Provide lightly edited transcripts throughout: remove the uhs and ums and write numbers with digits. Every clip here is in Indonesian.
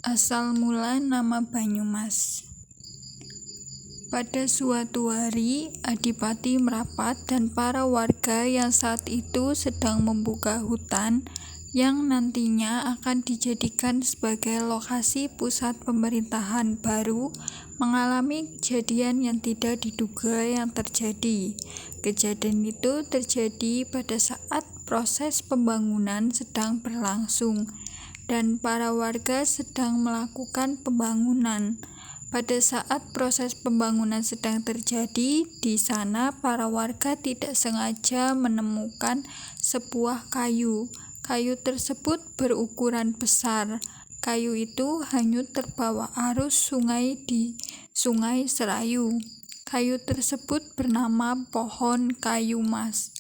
Asal mula nama Banyumas. Pada suatu hari, Adipati merapat dan para warga yang saat itu sedang membuka hutan yang nantinya akan dijadikan sebagai lokasi pusat pemerintahan baru mengalami kejadian yang tidak diduga yang terjadi. Kejadian itu terjadi pada saat proses pembangunan sedang berlangsung dan para warga sedang melakukan pembangunan. Pada saat proses pembangunan sedang terjadi, di sana para warga tidak sengaja menemukan sebuah kayu. Kayu tersebut berukuran besar. Kayu itu hanyut terbawa arus sungai di Sungai Serayu. Kayu tersebut bernama pohon kayu mas.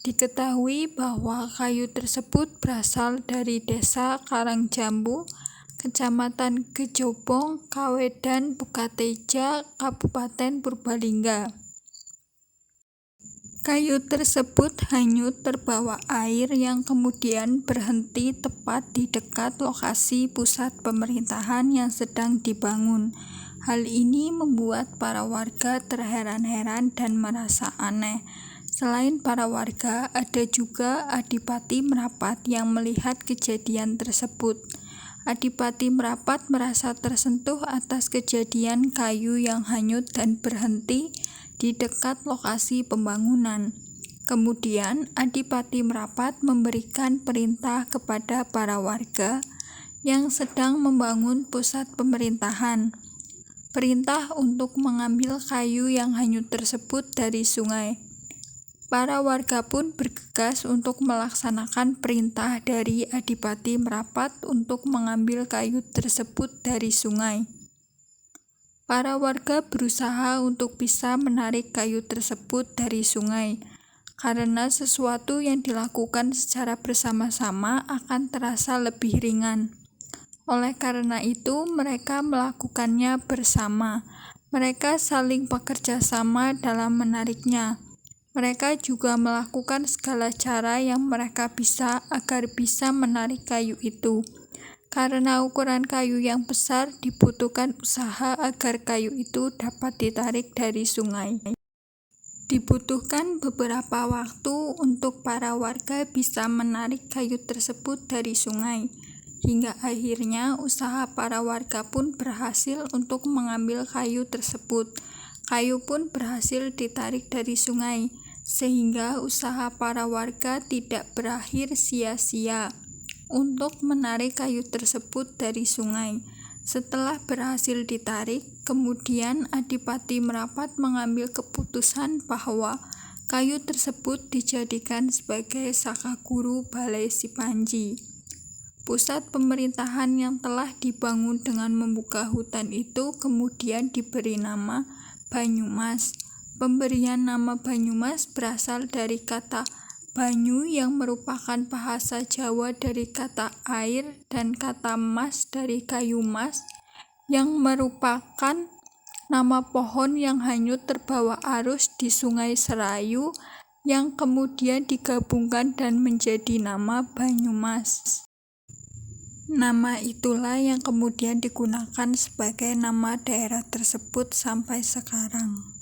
Diketahui bahwa kayu tersebut berasal dari desa Karangjambu, Kecamatan Gejobong, Kawedan, Bukateja, Kabupaten Purbalingga. Kayu tersebut hanyut terbawa air yang kemudian berhenti tepat di dekat lokasi pusat pemerintahan yang sedang dibangun. Hal ini membuat para warga terheran-heran dan merasa aneh. Selain para warga, ada juga Adipati Merapat yang melihat kejadian tersebut. Adipati Merapat merasa tersentuh atas kejadian kayu yang hanyut dan berhenti di dekat lokasi pembangunan. Kemudian, Adipati Merapat memberikan perintah kepada para warga yang sedang membangun pusat pemerintahan. Perintah untuk mengambil kayu yang hanyut tersebut dari sungai. Para warga pun bergegas untuk melaksanakan perintah dari Adipati Merapat untuk mengambil kayu tersebut dari sungai. Para warga berusaha untuk bisa menarik kayu tersebut dari sungai, karena sesuatu yang dilakukan secara bersama-sama akan terasa lebih ringan. Oleh karena itu, mereka melakukannya bersama. Mereka saling bekerja sama dalam menariknya. Mereka juga melakukan segala cara yang mereka bisa agar bisa menarik kayu itu. Karena ukuran kayu yang besar, dibutuhkan usaha agar kayu itu dapat ditarik dari sungai. Dibutuhkan beberapa waktu untuk para warga bisa menarik kayu tersebut dari sungai. Hingga akhirnya usaha para warga pun berhasil untuk mengambil kayu tersebut. Kayu pun berhasil ditarik dari sungai, sehingga usaha para warga tidak berakhir sia-sia untuk menarik kayu tersebut dari sungai. Setelah berhasil ditarik, kemudian Adipati Merapat mengambil keputusan bahwa kayu tersebut dijadikan sebagai Sakaguru Balai Sipanji. Pusat pemerintahan yang telah dibangun dengan membuka hutan itu kemudian diberi nama Banyumas. Pemberian nama Banyumas berasal dari kata banyu yang merupakan bahasa Jawa dari kata air dan kata mas dari kayu mas yang merupakan nama pohon yang hanyut terbawa arus di Sungai Serayu yang kemudian digabungkan dan menjadi nama Banyumas. Nama itulah yang kemudian digunakan sebagai nama daerah tersebut sampai sekarang.